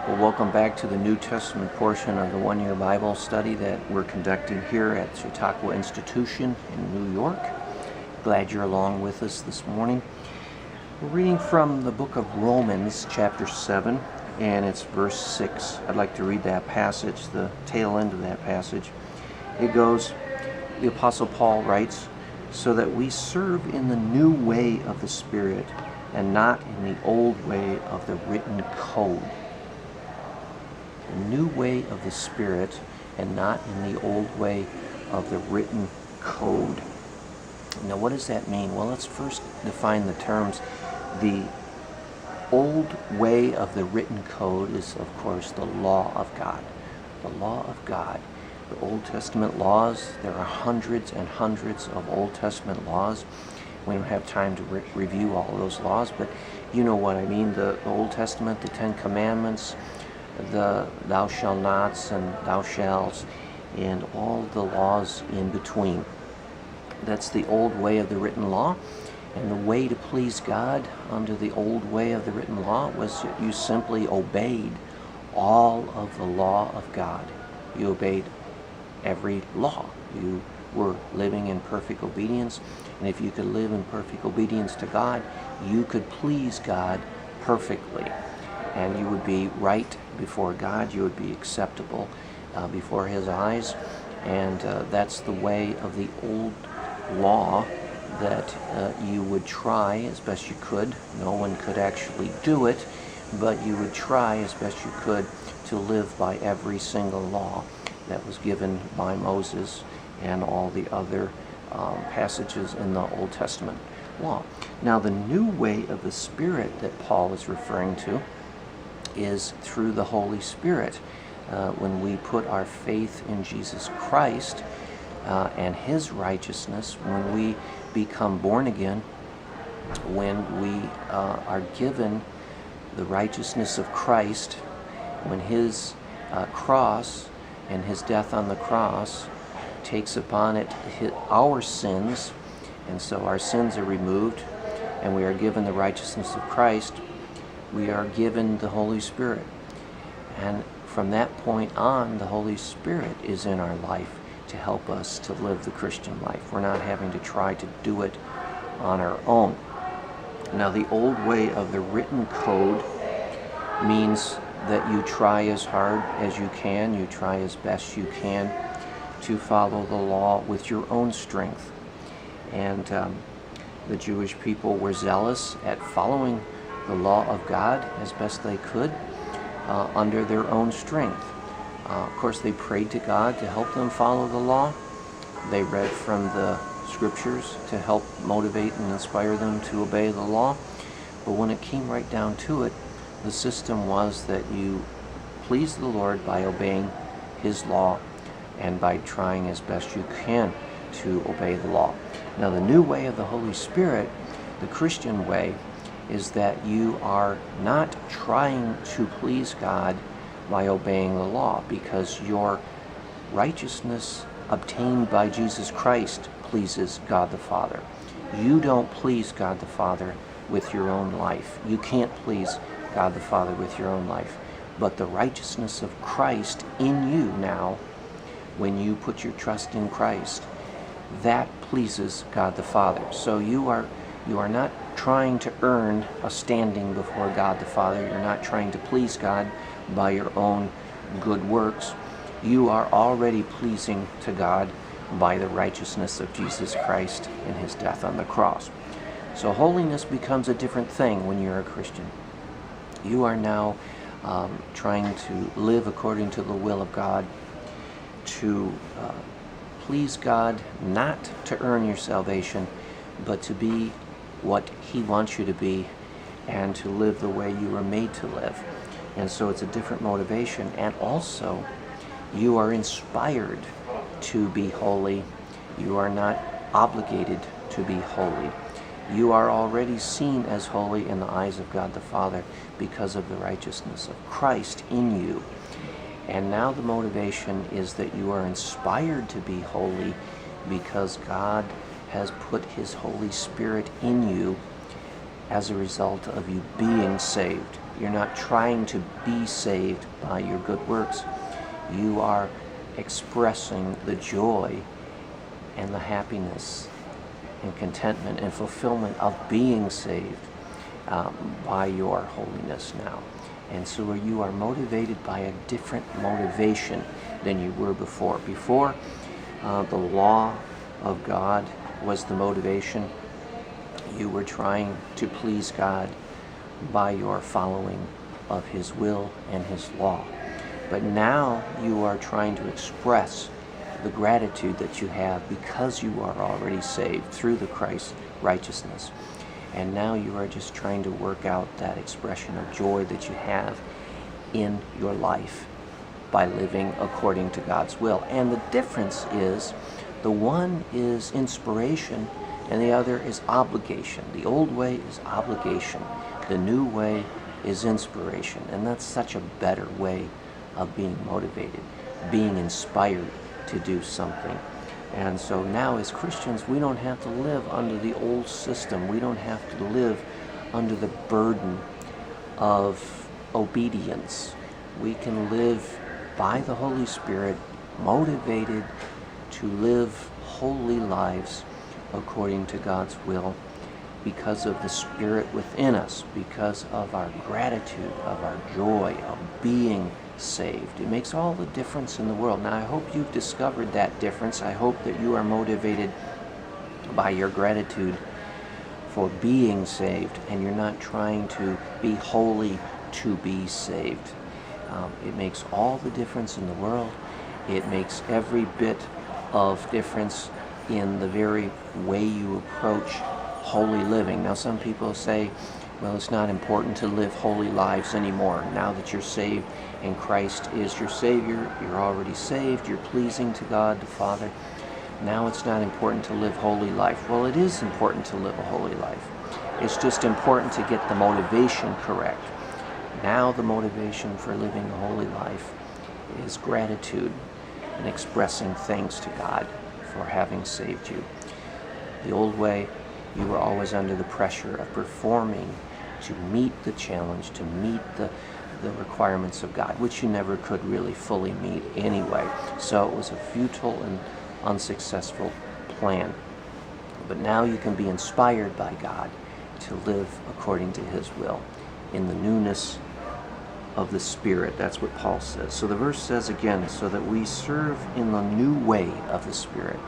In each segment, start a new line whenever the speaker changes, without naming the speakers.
Well, welcome back to the New Testament portion of the one-year Bible study that we're conducting here at Chautauqua Institution in New York. Glad you're along with us this morning. We're reading from the book of Romans, chapter 7, and it's verse 6. I'd like to read that passage, the tail end of that passage. It goes, the Apostle Paul writes, "So that we serve in the new way of the Spirit, and not in the old way of the written code." The new way of the Spirit, and not in the old way of the written code. Now, what does that mean? Well, let's first define the terms. The old way of the written code is, of course, the law of God. The law of God. The Old Testament laws, there are hundreds and hundreds of Old Testament laws. We don't have time to review all of those laws, but you know what I mean. The Old Testament, the Ten Commandments, the thou shalt nots and thou shalts, and all the laws in between. That's the old way of the written law. And the way to please God under the old way of the written law was that you simply obeyed all of the law of God. You obeyed every law. You were living in perfect obedience. And if you could live in perfect obedience to God, you could please God perfectly. And you would be right before God. You would be acceptable before His eyes. And that's the way of the old law that you would try as best you could. No one could actually do it, but you would try as best you could to live by every single law that was given by Moses and all the other passages in the Old Testament law. Now, the new way of the Spirit that Paul is referring to is through the Holy Spirit. When we put our faith in Jesus Christ and His righteousness, when we become born again, when we are given the righteousness of Christ, when His cross and His death on the cross takes upon it our sins, and so our sins are removed, and we are given the righteousness of Christ, we are given the Holy Spirit. And from that point on, the Holy Spirit is in our life to help us to live the Christian life. We're not having to try to do it on our own. Now, the old way of the written code means that you try as hard as you can, you try as best you can to follow the law with your own strength. And the Jewish people were zealous at following the law of God as best they could under their own strength. Of course, they prayed to God to help them follow the law. They read from the scriptures to help motivate and inspire them to obey the law. But when it came right down to it, the system was that you please the Lord by obeying His law and by trying as best you can to obey the law. Now, the new way of the Holy Spirit, the Christian way, is that you are not trying to please God by obeying the law, because your righteousness obtained by Jesus Christ pleases God the Father. You don't please God the Father with your own life. You can't please God the Father with your own life. But the righteousness of Christ in you now, when you put your trust in Christ, that pleases God the Father. So you are not trying to earn a standing before God the Father. You're not trying to please God by your own good works. You are already pleasing to God by the righteousness of Jesus Christ and His death on the cross. So holiness becomes a different thing when you're a Christian. You are now trying to live according to the will of God, to please God, not to earn your salvation, but to be what He wants you to be and to live the way you were made to live. And so it's a different motivation. And also, you are inspired to be holy. You are not obligated to be holy. You are already seen as holy in the eyes of God the Father because of the righteousness of Christ in you. And now the motivation is that you are inspired to be holy because God has put His Holy Spirit in you as a result of you being saved. You're not trying to be saved by your good works. You are expressing the joy and the happiness and contentment and fulfillment of being saved by your holiness now. And so you are motivated by a different motivation than you were before. Before, the law of God was the motivation. You were trying to please God by your following of His will and His law. But now you are trying to express the gratitude that you have because you are already saved through the Christ's righteousness. And now you are just trying to work out that expression of joy that you have in your life by living according to God's will. And the difference is, the one is inspiration and the other is obligation. The old way is obligation. The new way is inspiration. And that's such a better way of being motivated, being inspired to do something. And so now as Christians, we don't have to live under the old system. We don't have to live under the burden of obedience. We can live by the Holy Spirit, motivated to live holy lives according to God's will, because of the Spirit within us, because of our gratitude, of our joy, of being saved. It makes all the difference in the world. Now, I hope you've discovered that difference. I hope that you are motivated by your gratitude for being saved, and you're not trying to be holy to be saved. It makes all the difference in the world. It makes every bit of difference in the very way you approach holy living. Now, some people say, well, it's not important to live holy lives anymore. Now that you're saved and Christ is your Savior, you're already saved, you're pleasing to God the Father. Now it's not important to live holy life. Well, it is important to live a holy life. It's just important to get the motivation correct. Now the motivation for living a holy life is gratitude and expressing thanks to God for having saved you. The old way, you were always under the pressure of performing to meet the challenge, to meet the requirements of God, which you never could really fully meet anyway. So it was a futile and unsuccessful plan. But now you can be inspired by God to live according to His will in the newness of the Spirit. That's what Paul says. So the verse says again, so that we serve in the new way of the Spirit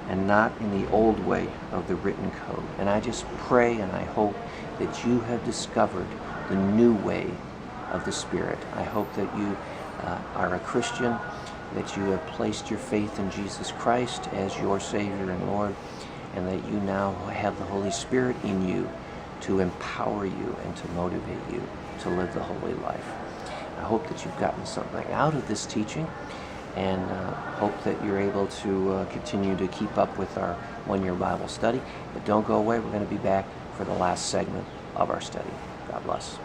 and not in the old way of the written code. And I just pray and I hope that you have discovered the new way of the Spirit. I hope that you are a Christian, that you have placed your faith in Jesus Christ as your Savior and Lord, and that you now have the Holy Spirit in you to empower you and to motivate you to live the holy life. I hope that you've gotten something out of this teaching, and hope that you're able to continue to keep up with our one-year Bible study. But don't go away. We're going to be back for the last segment of our study. God bless.